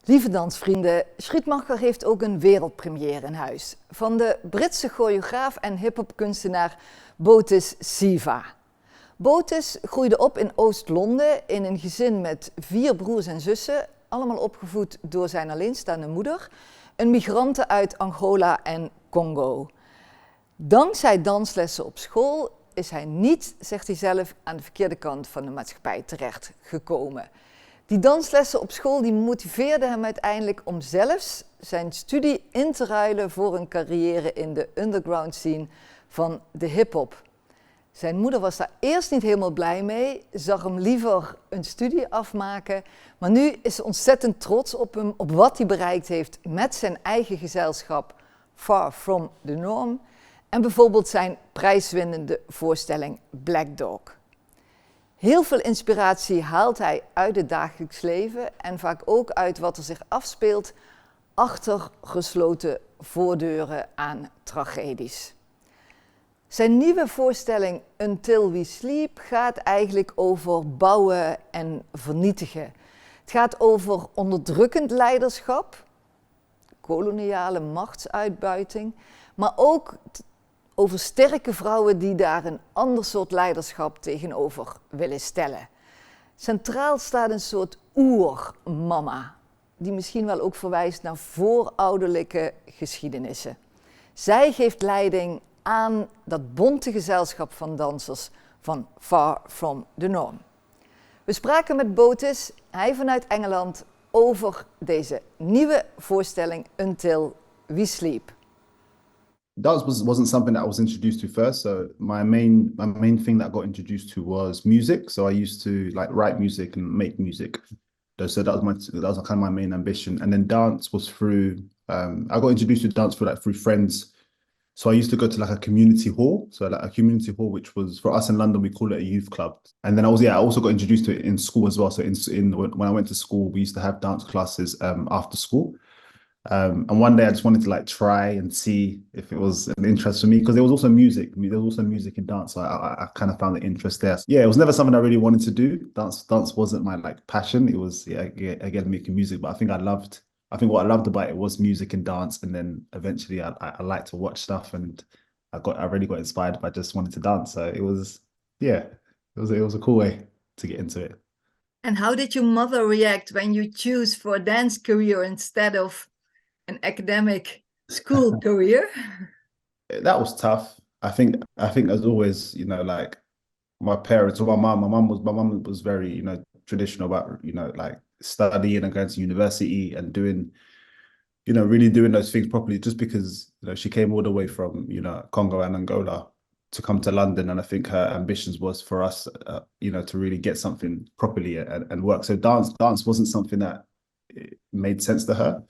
Lieve dansvrienden, Schietmacher heeft ook een wereldpremière in huis. Van de Britse choreograaf en hiphopkunstenaar Botis Seva. Botis groeide op in Oost-Londen in een gezin met 4 broers en zussen, allemaal opgevoed door zijn alleenstaande moeder, een migrante uit Angola en Congo. Dankzij danslessen op school is hij niet, zegt hij zelf, aan de verkeerde kant van de maatschappij terechtgekomen. Die danslessen op school die motiveerden hem uiteindelijk om zelfs zijn studie in te ruilen voor een carrière in de underground scene van de hip-hop. Zijn moeder was daar eerst niet helemaal blij mee, zag hem liever een studie afmaken, maar nu is ze ontzettend trots op hem, op wat hij bereikt heeft met zijn eigen gezelschap Far From The Norm en bijvoorbeeld zijn prijswinnende voorstelling Black Dog. Heel veel inspiratie haalt hij uit het dagelijks leven en vaak ook uit wat er zich afspeelt achter gesloten voordeuren aan tragedies. Zijn nieuwe voorstelling Until We Sleep gaat eigenlijk over bouwen en vernietigen. Het gaat over onderdrukkend leiderschap, koloniale machtsuitbuiting, maar ook over sterke vrouwen die daar een ander soort leiderschap tegenover willen stellen. Centraal staat een soort oermama, die misschien wel ook verwijst naar voorouderlijke geschiedenissen. Zij geeft leiding aan dat bonte gezelschap van dansers van Far From The Norm. We spraken met Botis, hij vanuit Engeland, over deze nieuwe voorstelling Until We Sleep. Dance wasn't something that I was introduced to first. So my main thing that I got introduced to was music. So I used to like write music and make music. So that was kind of my main ambition. And then dance was through. I got introduced to dance through friends. So I used to go to like a community hall. So like a community hall, which was for us in London, we call it a youth club. And then I also got introduced to it in school as well. So when I went to school, we used to have dance classes after school. And one day I just wanted to like try and see if it was an interest for me, because there was also music. There was also music in dance, so I kind of found the interest there. Yeah, it was never something I really wanted to do. Dance wasn't my like passion. It was again making music, but I think what I loved about it was music and dance. And then eventually I liked to watch stuff, and I really got inspired by just wanting to dance. So it was a cool way to get into it. And how did your mother react when you choose for a dance career instead of an academic school career? That was tough. I think as always, like my parents or my mum was very, traditional about, like studying and going to university and doing, really doing those things properly, just because, she came all the way from, Congo and Angola to come to London. And I think her ambitions was for us, to really get something properly and work. So dance wasn't something that made sense to her.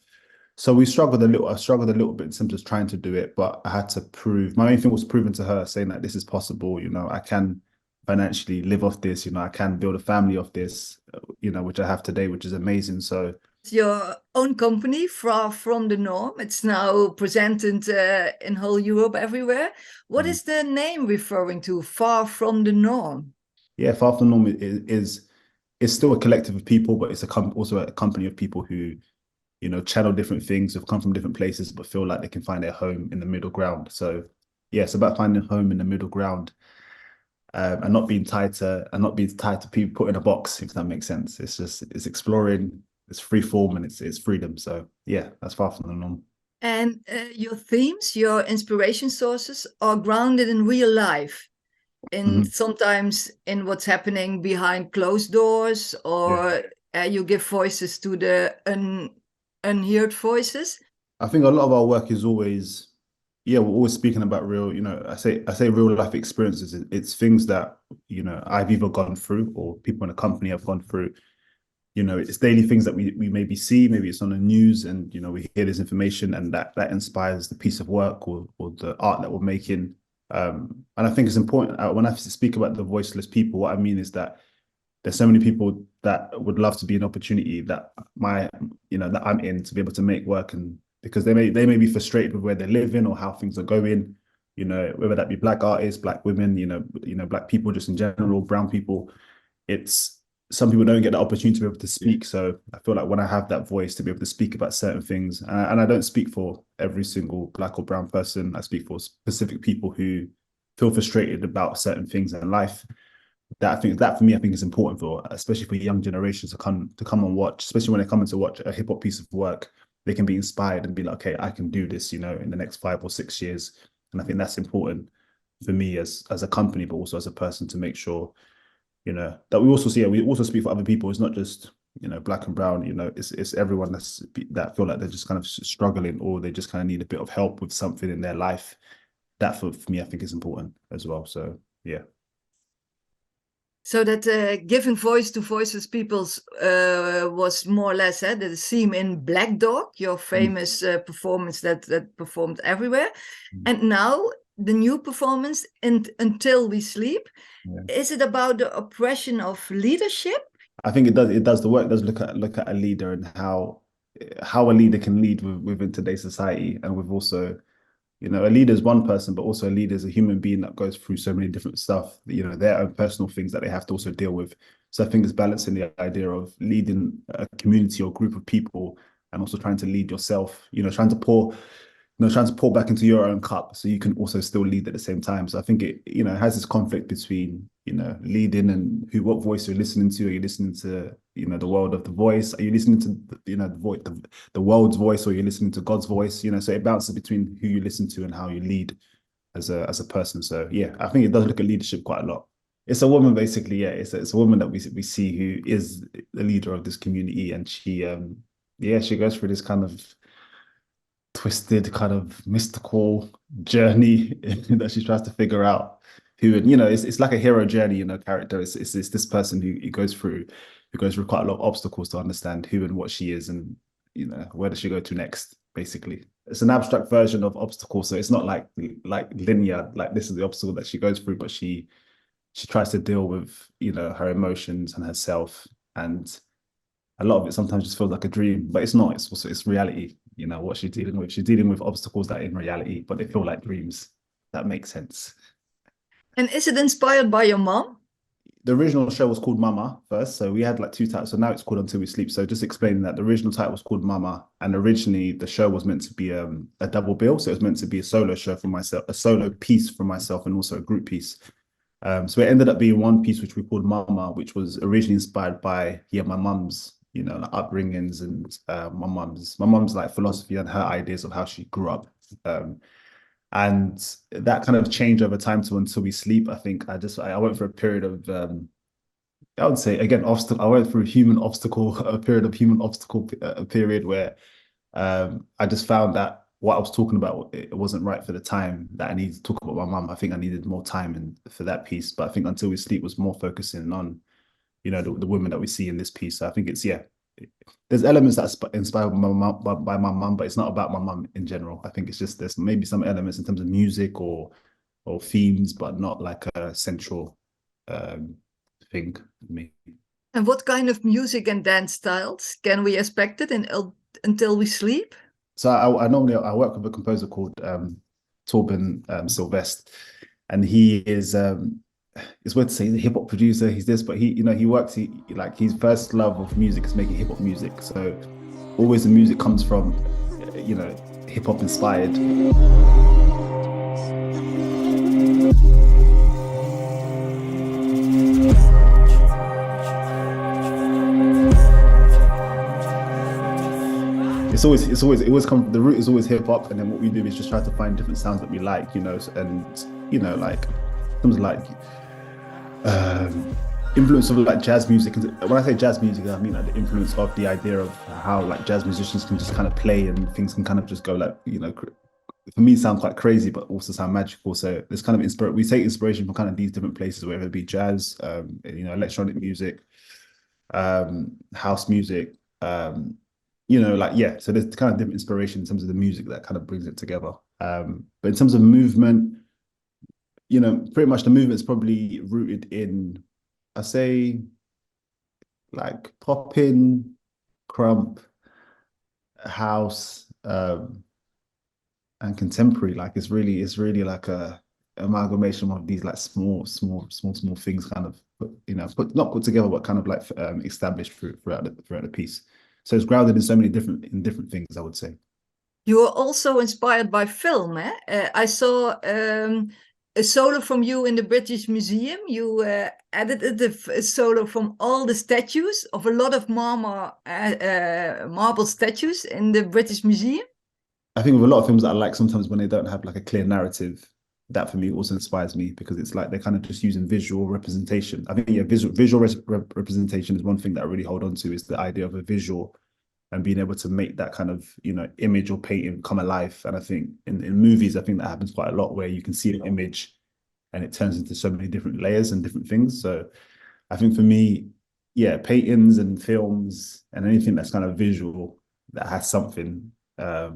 So I struggled a little bit in terms of trying to do it, but I had to prove, my main thing was proving to her, saying that this is possible, I can financially live off this, I can build a family off this, which I have today, which is amazing. So it's your own company, Far From The Norm. It's now presented in whole Europe, everywhere. What is the name referring to, Far From The Norm? Yeah, Far From The Norm is still a collective of people, but it's also a company of people who, channel different things, have come from different places, but feel like they can find their home in the middle ground. So yeah, it's about finding home in the middle ground, and not being tied to people put in a box, if that makes sense. It's exploring, it's free form, and it's freedom. So yeah, that's Far From The Norm. And your themes, your inspiration sources are grounded in real life, and sometimes in what's happening behind closed doors, or you give voices to the unheard voices. I think a lot of our work is always, we're always speaking about real, I say real life experiences. It's things that, I've either gone through or people in the company have gone through. It's daily things that we maybe see, maybe it's on the news, and, we hear this information, and that inspires the piece of work or the art that we're making. And I think it's important, when I speak about the voiceless people, what I mean is that there's so many people that would love to be an opportunity that that I'm in, to be able to make work, and because they may be frustrated with where they're living or how things are going, whether that be Black artists, Black women, Black people just in general, brown people. It's some people don't get the opportunity to be able to speak. So I feel like when I have that voice to be able to speak about certain things, and I don't speak for every single black or brown person, I speak for specific people who feel frustrated about certain things in life. That I think that for me, I think is important for, especially for young generations to come and watch, especially when they come in to watch a hip hop piece of work, they can be inspired and be like, okay, I can do this, you know, in the next 5 or 6 years. And I think that's important for me as a company, but also as a person to make sure, you know, that we also see it. We also speak for other people. It's not just, you know, black and brown, you know, it's everyone that feel like they're just kind of struggling or they just kind of need a bit of help with something in their life. That for me, I think is important as well. So yeah. So that giving voice to voiceless peoples was more or less the theme in Black Dog, your famous performance that performed everywhere. And now the new performance, Until We Sleep, is it about the oppression of leadership? I think it does the work. It does look at a leader and how a leader can lead within today's society, and with also, you know, a leader is one person, but also a leader is a human being that goes through so many different stuff, you know, their own personal things that they have to also deal with. So I think it's balancing the idea of leading a community or group of people and also trying to lead yourself, you know, trying to pour back into your own cup so you can also still lead at the same time. So I think it, you know, it has this conflict between, you know, leading and what voice you're listening to. Are you listening to, you know, the world of the voice? Are you listening to, you know, the world's voice, or you're listening to God's voice? You know, so it bounces between who you listen to and how you lead as a person. So yeah, I think it does look at leadership quite a lot. It's a woman basically, yeah. It's a woman that we see who is the leader of this community, and she yeah, she goes through this kind of twisted, kind of mystical journey that she tries to figure out who, and you know, it's like a hero journey, you know, character. It's this person who goes through quite a lot of obstacles to understand who and what she is, and you know, where does she go to next, basically. It's an abstract version of obstacle, so it's not like linear, like this is the obstacle that she goes through, but she tries to deal with, you know, her emotions and herself, and a lot of it sometimes just feels like a dream, but it's not. It's also it's reality. You know what she's dealing with. She's dealing with obstacles that are in reality, but they feel like dreams. That makes sense. And is it inspired by your mom? The original show was called Mama first, so we had like two titles. So now it's called Until We Sleep. So just explaining that the original title was called Mama, and originally the show was meant to be a double bill. So it was meant to be a solo show for myself, a solo piece for myself, and also a group piece. So it ended up being one piece which we called Mama, which was originally inspired by my mum's, you know, like upbringings and my mum's like philosophy and her ideas of how she grew up. And that kind of changed over time to Until We Sleep. I think I went through a period of I would say again obstacle. I went through a period of human obstacle, a period where I just found that what I was talking about, it wasn't right for the time that I needed to talk about my mum. I think I needed more time for that piece. But I think Until We Sleep was more focusing on, you know, the women that we see in this piece. So I think it's, yeah, there's elements that are inspired by my mum, but it's not about my mum in general. I think it's just there's maybe some elements in terms of music or themes, but not like a central um, thing for me. And what kind of music and dance styles can we expect it in Until We Sleep? So I normally I work with a composer called Torben Sylvest, and he is it's weird to say he's a hip hop producer. He's this, but he works. Like his first love of music is making hip hop music. So always the music comes from hip hop inspired. It always come, the root is always hip hop, and then what we do is just try to find different sounds that we like, and like things like influence of like jazz music. And when I say jazz music, I mean like the influence of the idea of how like jazz musicians can just kind of play and things can kind of just go like, for me sound quite crazy, but also sound magical. So there's kind of we take inspiration from kind of these different places, whether it be jazz, electronic music, house music, so there's kind of different inspiration in terms of the music that kind of brings it together. But in terms of movement, pretty much the movement's probably rooted in, I say, like popping, crump, house, and contemporary. Like it's really like a amalgamation of these like small things kind of not put together, but kind of like established throughout the piece. So it's grounded in so many different things, I would say. You are also inspired by film, eh? I saw a solo from you in the British Museum. You edited a solo from all the statues of a lot of marble statues in the British Museum. I think with a lot of films that I like, sometimes when they don't have like a clear narrative, that for me also inspires me because it's like they're kind of just using visual representation. I think yeah, visual representation is one thing that I really hold on to, is the idea of a visual and being able to make that kind of, image or painting come alive. And I think in movies, I think that happens quite a lot where you can see an image and it turns into so many different layers and different things. So I think for me, yeah, paintings and films and anything that's kind of visual that has something, I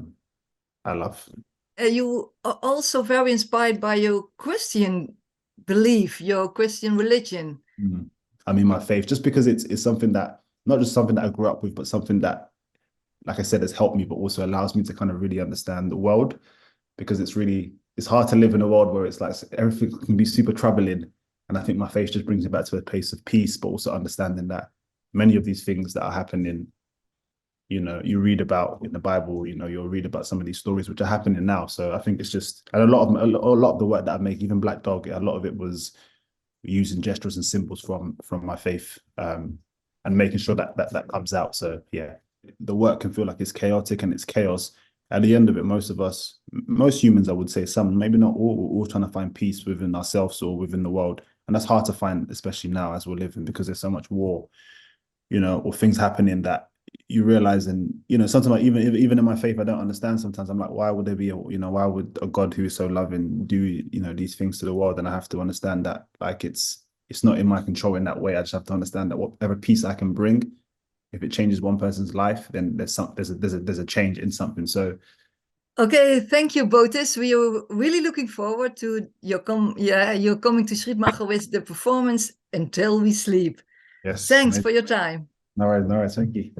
love. You are also very inspired by your Christian belief, your Christian religion. I mean, my faith, just because it's something that, not just something that I grew up with, but something that, like I said, has helped me, but also allows me to kind of really understand the world, because it's hard to live in a world where it's like everything can be super troubling. And I think my faith just brings me back to a place of peace, but also understanding that many of these things that are happening, you read about in the Bible, you'll read about some of these stories which are happening now. So I think it's just, and a lot of the work that I make, even Black Dog, a lot of it was using gestures and symbols from my faith, and making sure that comes out. So yeah, the work can feel like it's chaotic and it's chaos. At the end of it, most humans, I would say, some, maybe not all, we're all trying to find peace within ourselves or within the world. And that's hard to find, especially now as we're living, because there's so much war, or things happening that you realize. And, sometimes even in my faith, I don't understand. Sometimes I'm like, why would there be why would a God who is so loving do, these things to the world? And I have to understand that, like, it's not in my control in that way. I just have to understand that whatever peace I can bring, if it changes one person's life, then there's a change in something. So okay, thank you, Botis. We are really looking forward to your coming to Schietmacher with the performance Until We Sleep. yes, Thanks for your time. No worries, thank you.